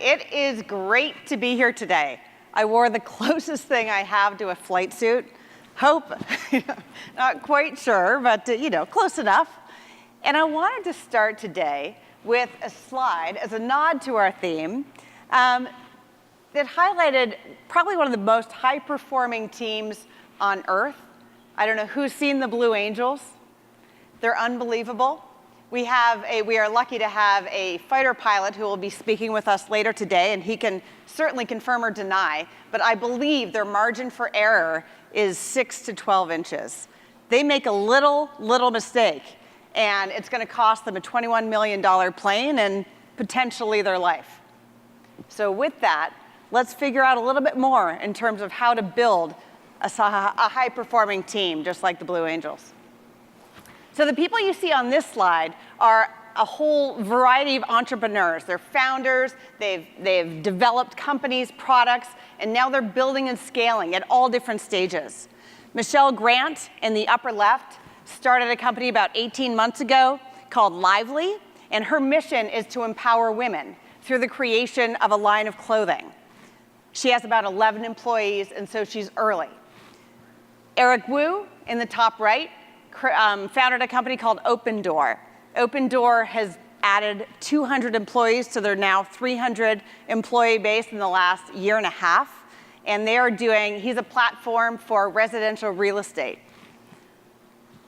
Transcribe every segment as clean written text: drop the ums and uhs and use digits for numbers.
It is great to be here today. I wore the closest thing I have to a flight suit. Hope, not quite sure, but close enough. And I wanted to start today with a slide as a nod to our theme that highlighted probably one of the most high-performing teams on Earth. I don't know who's seen the Blue Angels. They're unbelievable. We are lucky to have a fighter pilot who will be speaking with us later today, and he can certainly confirm or deny, but I believe their margin for error is 6 to 12 inches. They make a little mistake, and it's going to cost them a $21 million plane and potentially their life. So with that, let's figure out a little bit more in terms of how to build a high-performing team, just like the Blue Angels. So the people you see on this slide are a whole variety of entrepreneurs. They're founders, they've developed companies, products, and now they're building and scaling at all different stages. Michelle Grant, in the upper left, started a company about 18 months ago called Lively, and her mission is to empower women through the creation of a line of clothing. She has about 11 employees, and so she's early. Eric Wu, in the top right, founded a company called Open Door. Open Door has added 200 employees to their now 300 employee base in the last year and a half. And he's a platform for residential real estate.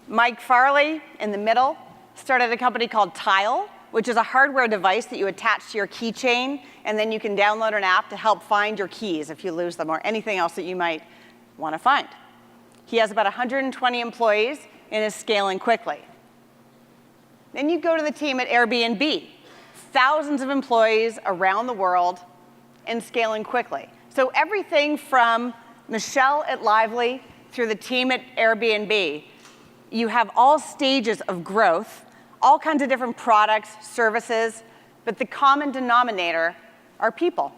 Mike Farley, in the middle, started a company called Tile, which is a hardware device that you attach to your keychain, and then you can download an app to help find your keys if you lose them or anything else that you might want to find. He has about 120 employees and is scaling quickly. Then you go to the team at Airbnb, thousands of employees around the world and scaling quickly. So everything from Michelle at Lively through the team at Airbnb, you have all stages of growth, all kinds of different products, services, but the common denominator are people.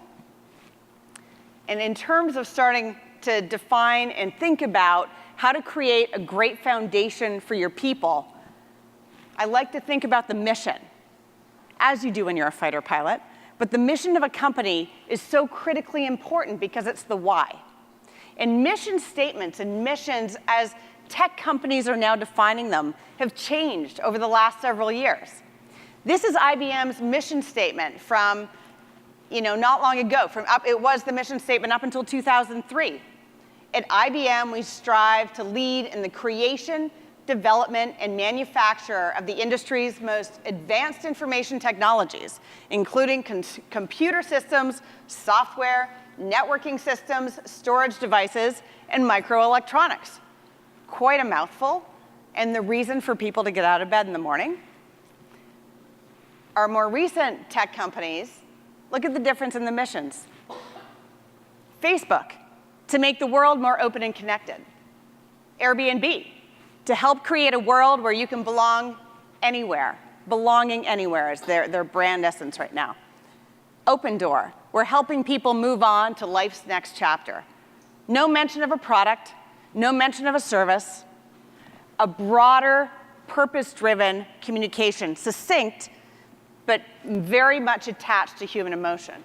And in terms of starting to define and think about how to create a great foundation for your people, I like to think about the mission, as you do when you're a fighter pilot. But the mission of a company is so critically important because it's the why. And mission statements and missions, as tech companies are now defining them, have changed over the last several years. This is IBM's mission statement from not long ago. It was the mission statement up until 2003. At IBM, we strive to lead in the creation, development, and manufacture of the industry's most advanced information technologies, including computer systems, software, networking systems, storage devices, and microelectronics. Quite a mouthful, and the reason for people to get out of bed in the morning. Our more recent tech companies, look at the difference in the missions. Facebook, to make the world more open and connected. Airbnb, to help create a world where you can belong anywhere. Belonging anywhere is their brand essence right now. Open Door, we're helping people move on to life's next chapter. No mention of a product, no mention of a service, a broader, purpose-driven communication, succinct, but very much attached to human emotion.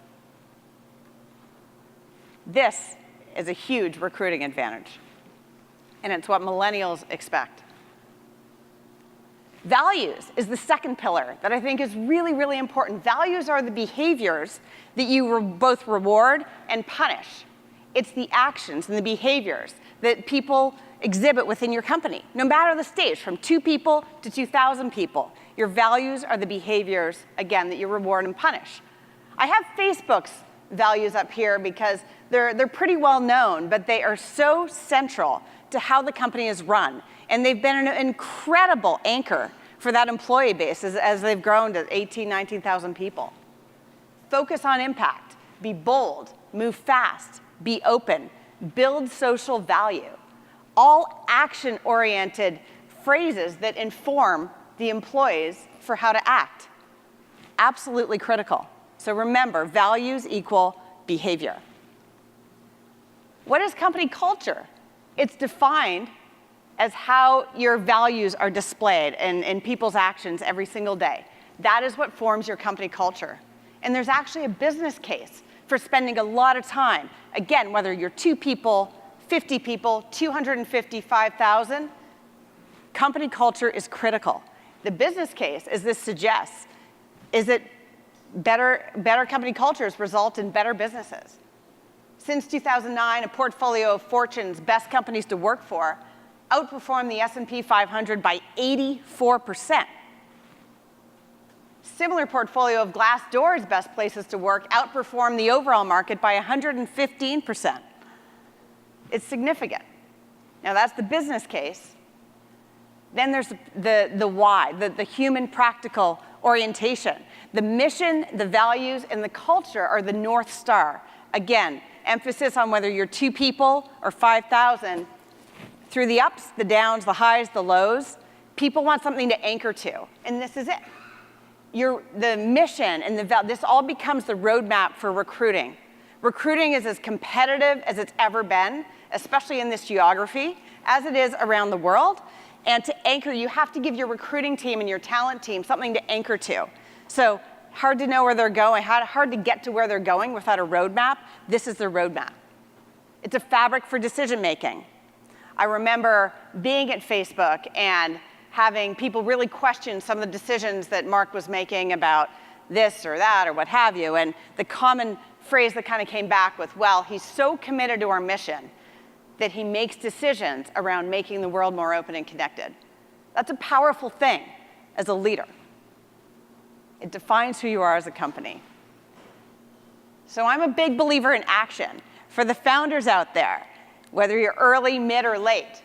This is a huge recruiting advantage, and it's what millennials expect. Values is the second pillar that I think is really important. Values are the behaviors that you both reward and punish. It's the actions and the behaviors that people exhibit within your company, no matter the stage, from 2 people to 2,000 people. Your values are the behaviors, again, that you reward and punish. I have Facebook's values up here because they're pretty well known, but they are so central to how the company is run. And they've been an incredible anchor for that employee base as they've grown to 18,000, 19,000 people. Focus on impact, be bold, move fast, be open, build social value. All action-oriented phrases that inform the employees for how to act. Absolutely critical. So remember, values equal behavior. What is company culture? It's defined as how your values are displayed in people's actions every single day. That is what forms your company culture. And there's actually a business case for spending a lot of time. Again, whether you're 2 people, 50 people, 250, 5,000, company culture is critical. The business case, as this suggests, is that better company cultures result in better businesses. Since 2009, a portfolio of Fortune's best companies to work for outperformed the S&P 500 by 84%. Similar portfolio of Glassdoor's best places to work outperformed the overall market by 115%. It's significant. Now, that's the business case. Then there's the why, the human practical orientation. The mission, the values, and the culture are the North Star. Again, emphasis on whether you're 2 people or 5,000. Through the ups, the downs, the highs, the lows, people want something to anchor to, and this is it. The mission and this all becomes the roadmap for recruiting. Recruiting is as competitive as it's ever been, especially in this geography, as it is around the world. And to anchor, you have to give your recruiting team and your talent team something to anchor to. So hard to know where they're going, hard to get to where they're going without a roadmap. This is their roadmap. It's a fabric for decision making. I remember being at Facebook and having people really question some of the decisions that Mark was making about this or that or what have you. And the common phrase that kind of came back with, well, he's so committed to our mission that he makes decisions around making the world more open and connected. That's a powerful thing as a leader. It defines who you are as a company. So I'm a big believer in action. For the founders out there, whether you're early, mid, or late,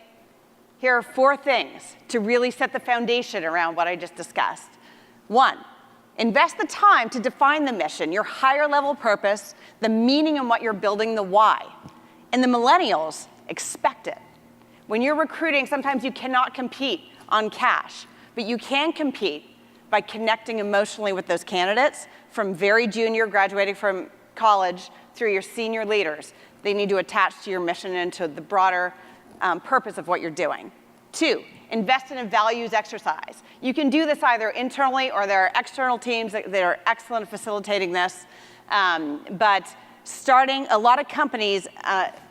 here are 4 things to really set the foundation around what I just discussed. 1, invest the time to define the mission, your higher level purpose, the meaning in what you're building, the why. And the millennials expect it. When you're recruiting, sometimes you cannot compete on cash, but you can compete by connecting emotionally with those candidates from very junior, graduating from college, through your senior leaders. They need to attach to your mission and to the broader purpose of what you're doing. 2, invest in a values exercise. You can do this either internally or there are external teams that are excellent at facilitating this. But starting, a lot of companies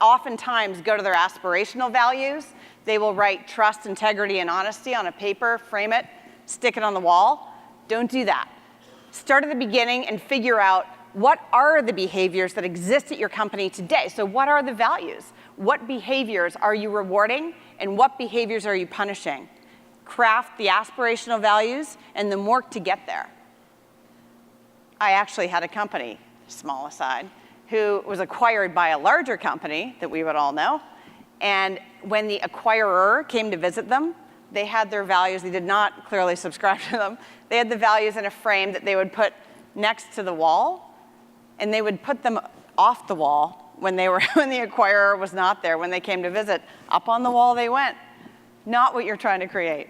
oftentimes go to their aspirational values. They will write trust, integrity, and honesty on a paper, frame it, stick it on the wall. Don't do that. Start at the beginning and figure out what are the behaviors that exist at your company today. So what are the values? What behaviors are you rewarding and what behaviors are you punishing? Craft the aspirational values and then work to get there. I actually had a company, small aside, who was acquired by a larger company that we would all know. And when the acquirer came to visit them, they had their values. They did not clearly subscribe to them. They had the values in a frame that they would put next to the wall, and they would put them off the wall when the acquirer was not there. When they came to visit, up on the wall they went. Not what you're trying to create.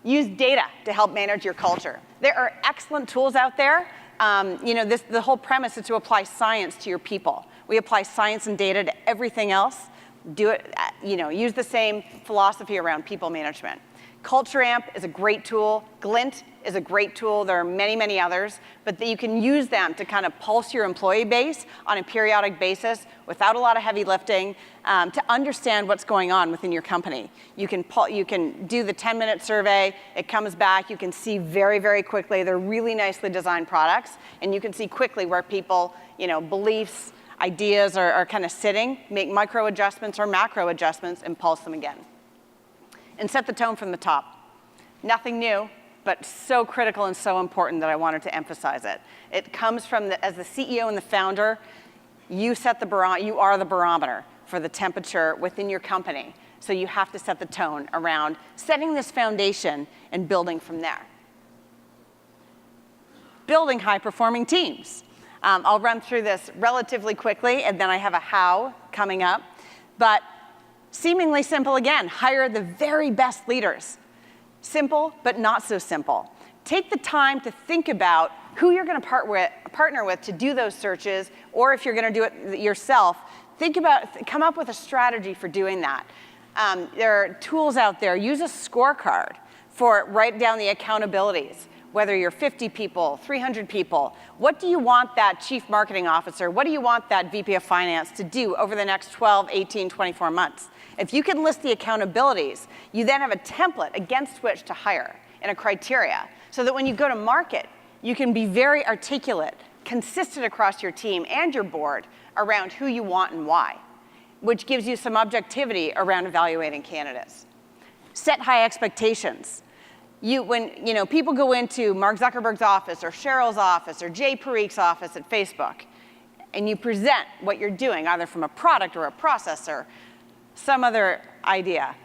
Use data to help manage your culture. There are excellent tools out there. The whole premise is to apply science to your people. We apply science and data to everything else. Do it, use the same philosophy around people management. Culture Amp is a great tool. Glint is a great tool. There are many, many others, but that you can use them to kind of pulse your employee base on a periodic basis without a lot of heavy lifting to understand what's going on within your company. You can do the 10-minute survey. It comes back. You can see very, very quickly. They're really nicely designed products, and you can see quickly where people, beliefs, ideas are kind of sitting, make micro adjustments or macro adjustments, and pulse them again. And set the tone from the top. Nothing new, but so critical and so important that I wanted to emphasize it. It comes from, as the CEO and the founder, you are the barometer for the temperature within your company. So you have to set the tone around setting this foundation and building from there. Building high-performing teams. I'll run through this relatively quickly, and then I have a how coming up. But seemingly simple again, hire the very best leaders. Simple, but not so simple. Take the time to think about who you're going to partner with to do those searches, or if you're going to do it yourself, come up with a strategy for doing that. There are tools out there. Use a scorecard write down the accountabilities. whether you're 50 people, 300 people, what do you want that chief marketing officer, what do you want that VP of finance to do over the next 12, 18, 24 months? If you can list the accountabilities, you then have a template against which to hire and a criteria, so that when you go to market, you can be very articulate, consistent across your team and your board around who you want and why, which gives you some objectivity around evaluating candidates. Set high expectations. When people go into Mark Zuckerberg's office or Cheryl's office or Jay Parik's office at Facebook, and you present what you're doing, either from a product or a process or some other idea,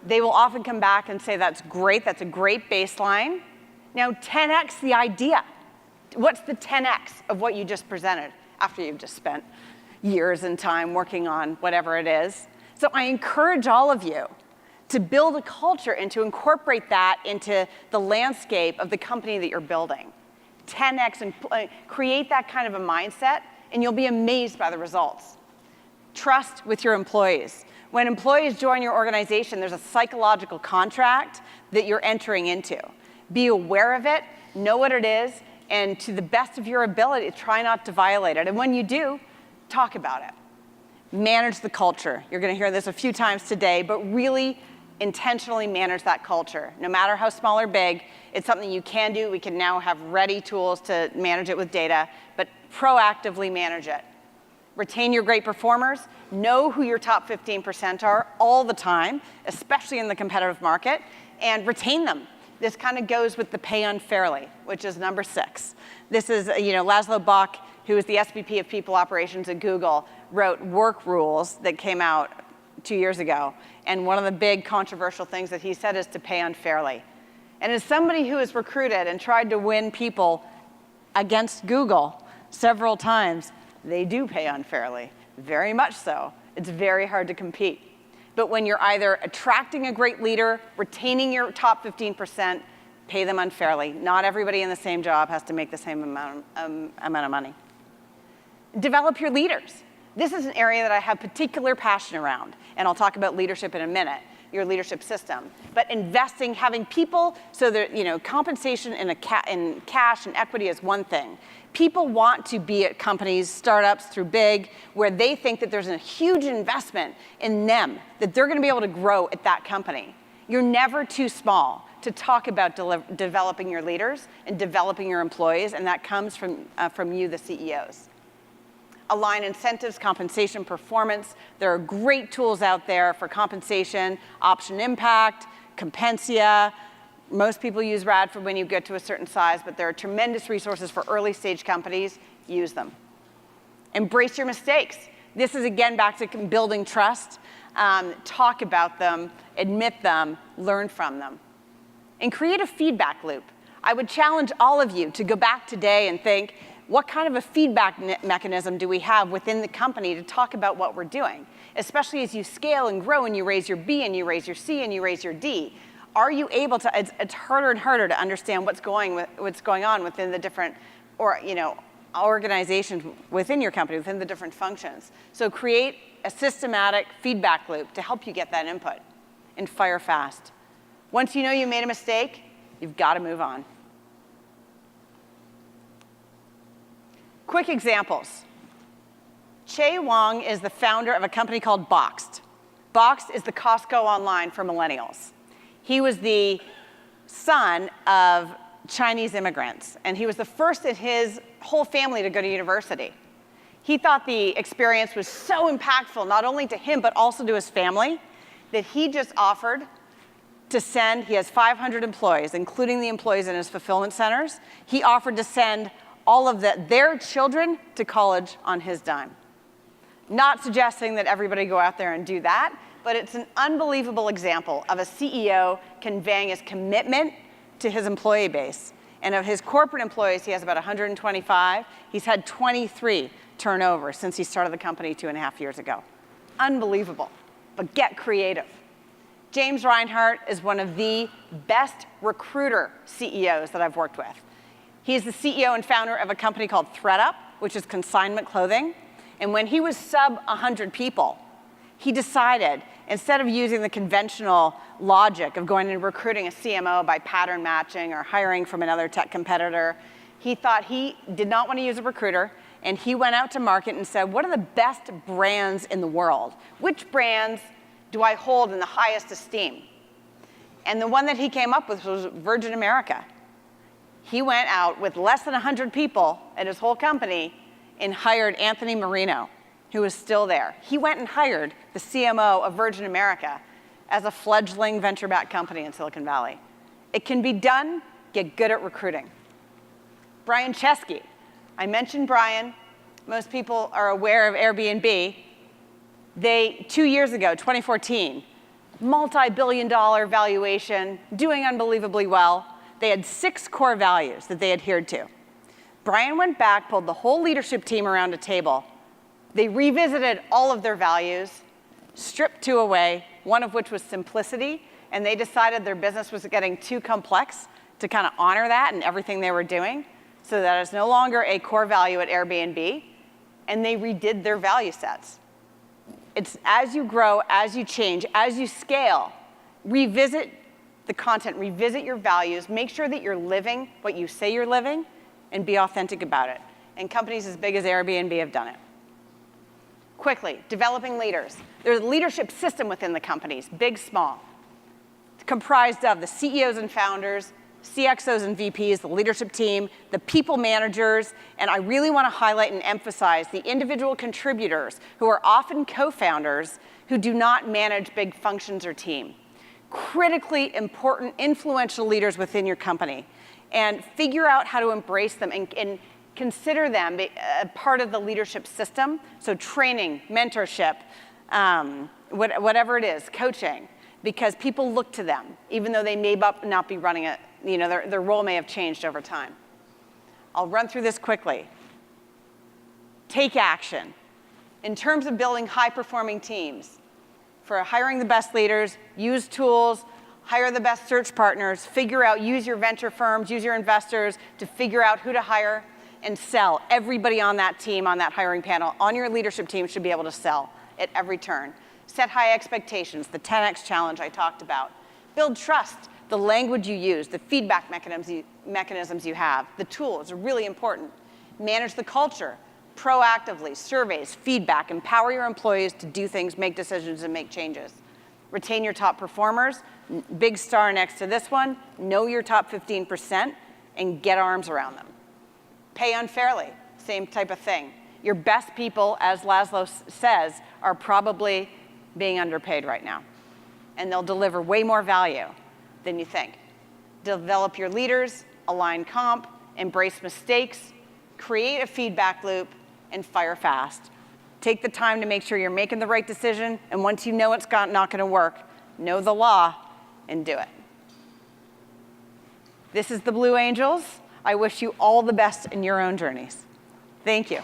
they will often come back and say, that's great, that's a great baseline. Now 10x the idea. What's the 10x of what you just presented after you've just spent years and time working on whatever it is? So I encourage all of you to build a culture and to incorporate that into the landscape of the company that you're building. 10x and create that kind of a mindset, and you'll be amazed by the results. Trust with your employees. When employees join your organization, there's a psychological contract that you're entering into. Be aware of it, know what it is, and to the best of your ability, try not to violate it. And when you do, talk about it. Manage the culture. You're going to hear this a few times today, but really intentionally manage that culture. No matter how small or big, it's something you can do. We can now have ready tools to manage it with data, but proactively manage it. Retain your great performers. Know who your top 15% are all the time, especially in the competitive market, and retain them. This kind of goes with the pay unfairly, which is number 6. This is, Laszlo Bock, who is the SVP of People Operations at Google, wrote work rules that came out 2 years ago. And one of the big controversial things that he said is to pay unfairly. And as somebody who has recruited and tried to win people against Google several times, they do pay unfairly, very much so. It's very hard to compete. But when you're either attracting a great leader, retaining your top 15%, pay them unfairly. Not everybody in the same job has to make the same amount of money. Develop your leaders. This is an area that I have particular passion around, and I'll talk about leadership in a minute, your leadership system. But investing, having people, so that compensation in cash and equity is one thing. People want to be at companies, startups through big, where they think that there's a huge investment in them, that they're going to be able to grow at that company. You're never too small to talk about developing your leaders and developing your employees, and that comes from you, the CEOs. Align incentives, compensation, performance. There are great tools out there for compensation, option impact, Compensia. Most people use Radford when you get to a certain size, but there are tremendous resources for early stage companies. Use them. Embrace your mistakes. This is, again, back to building trust. Talk about them, admit them, learn from them. And create a feedback loop. I would challenge all of you to go back today and think, what kind of a feedback mechanism do we have within the company to talk about what we're doing? Especially as you scale and grow and you raise your B and you raise your C and you raise your D. Are you able to, it's harder and harder to understand what's going on within the different, organizations within your company, within the different functions. So create a systematic feedback loop to help you get that input and fire fast. Once you know you made a mistake, you've got to move on. Quick examples. Che Wong is the founder of a company called Boxed. Boxed is the Costco online for millennials. He was the son of Chinese immigrants, and he was the first in his whole family to go to university. He thought the experience was so impactful, not only to him, but also to his family, that he just offered to send, he has 500 employees, including the employees in his fulfillment centers. He offered to send all of their children to college on his dime. Not suggesting that everybody go out there and do that, but it's an unbelievable example of a CEO conveying his commitment to his employee base. And of his corporate employees, he has about 125. He's had 23 turnover since he started the company 2.5 years ago. Unbelievable, but get creative. James Reinhart is one of the best recruiter CEOs that I've worked with. He's the CEO and founder of a company called ThreadUp, which is consignment clothing. And when he was sub 100 people, he decided instead of using the conventional logic of going and recruiting a CMO by pattern matching or hiring from another tech competitor, he thought he did not want to use a recruiter, and he went out to market and said, what are the best brands in the world? Which brands do I hold in the highest esteem? And the one that he came up with was Virgin America. He went out with less than 100 people at his whole company and hired Anthony Marino, who was still there. He went and hired the CMO of Virgin America as a fledgling venture-backed company in Silicon Valley. It can be done. Get good at recruiting. Brian Chesky. I mentioned Brian. Most people are aware of Airbnb. 2 years ago, 2014, multi-billion-dollar valuation, doing unbelievably well. They had 6 core values that they adhered to. Brian went back, pulled the whole leadership team around a table. They revisited all of their values, stripped 2 away, one of which was simplicity, and they decided their business was getting too complex to kind of honor that in everything they were doing, so that is no longer a core value at Airbnb, and they redid their value sets. It's as you grow, as you change, as you scale, revisit the content, revisit your values, make sure that you're living what you say you're living, and be authentic about it. And companies as big as Airbnb have done it. Quickly, developing leaders. There's a leadership system within the companies, big, small. It's comprised of the CEOs and founders, CXOs and VPs, the leadership team, the people managers, and I really want to highlight and emphasize the individual contributors who are often co-founders who do not manage big functions or team. Critically important, influential leaders within your company, and figure out how to embrace them and consider them a part of the leadership system. So training, mentorship, whatever it is, coaching, because people look to them, even though they may not be running it. Their role may have changed over time. I'll run through this quickly. Take action. In terms of building high-performing teams, for hiring the best leaders, use tools, hire the best search partners, use your venture firms, use your investors to figure out who to hire, and sell. Everybody on that team, on that hiring panel, on your leadership team should be able to sell at every turn. Set high expectations, the 10X challenge I talked about. Build trust, the language you use, the feedback mechanisms you have, the tools are really important. Manage the culture, proactively, surveys, feedback, empower your employees to do things, make decisions, and make changes. Retain your top performers, big star next to this one, know your top 15%, and get arms around them. Pay unfairly, same type of thing. Your best people, as Laszlo says, are probably being underpaid right now, and they'll deliver way more value than you think. Develop your leaders, align comp, embrace mistakes, create a feedback loop, and fire fast. Take the time to make sure you're making the right decision, and once you know it's not going to work, know the law and do it. This is the Blue Angels. I wish you all the best in your own journeys. Thank you.